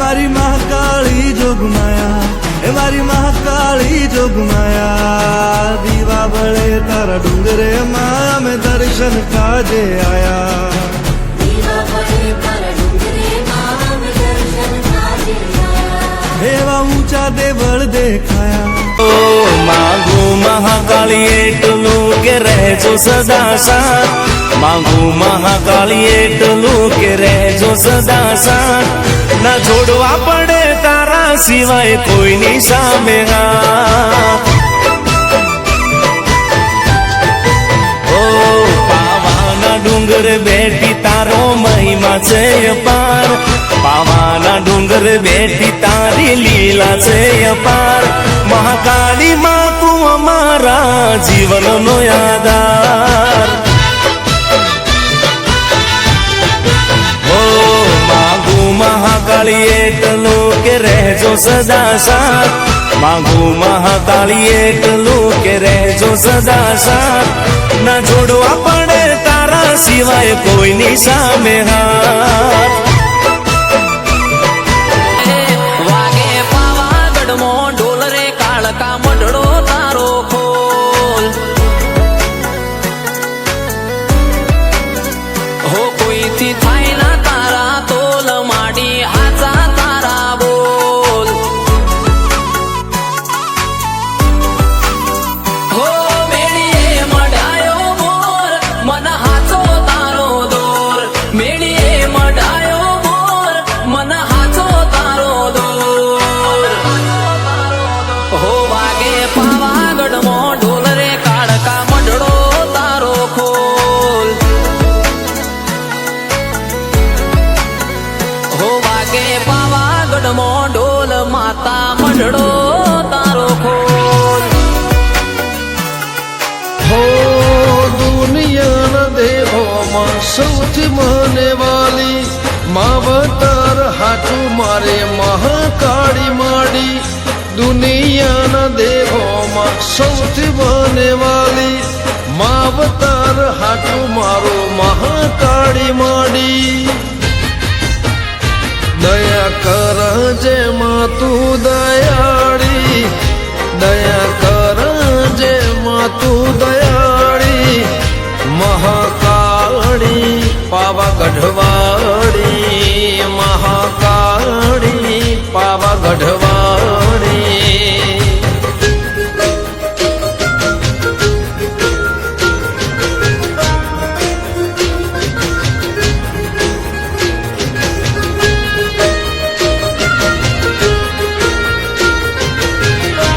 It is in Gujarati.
મારી મહાકાળી જોગમાયા, એ મારી મહાકાળી જોગમાયા, દીવા બળે તારા ડુંગરે માં અમે દર્શન કાજે આયા, દીવા બળે તારા ડુંગરે માં અમે દર્શન કાજે આયા, એવા ઊંચા દેવળ દેખાયા। ઓ માંગુ મહાકાળી એટલું કે રહેજો સદા સાથ, માંગુ મહાકાળી એટલું કે રહેજો સદા સાથ, ના જોડવા પડે તારા સિવાય કોઈની સામે હાથ। ઓ પાવાના ડુંગર બેઠી તારો મહિમા છે અપાર, પાવાના ડુંગર બેઠી તારી લીલા છે અપાર, મહાકાળી માં તું અમારા જીવનનો આધાર। ઓ માંગુ મહાકાળી એટલું કે રહેજો સદા સાથ, માંગુ મહાકાળી એટલું કે રહેજો સદા સાથ, ના જોડવા પડે તારા સિવાય કોઈની સામે હાથ। વાગે પાવાગઢમાં ઢોલ રે કાળકા મઢડો તારો ખોલ, હો કોઈથી થાય ના તારા તોલ, માડી આચા તારા બોલ, હો મેળીએ મઢાયો મોર મન હાચો તારો દોર, મેળીએ મઢાયો મોર મન હાચો તારો દોર, હો વાગે પાવાગઢમાં ઢોલ રે કાળકા મઢડો તારો ખોલ, હો વાગે પાવાગઢમાં ઢોલ માતા મઢડો તારો ખોલ। હો દુનિયાના દેવોમાં સૌથી મને વાલી, માવતર હાટું મારે મહાકાળી માડી, દુનિયાના દેવોમાં સૌથી મને વાલી, માવતર હાટું મારો મહાકાળી માડી। દયા કરજે માં તું દયા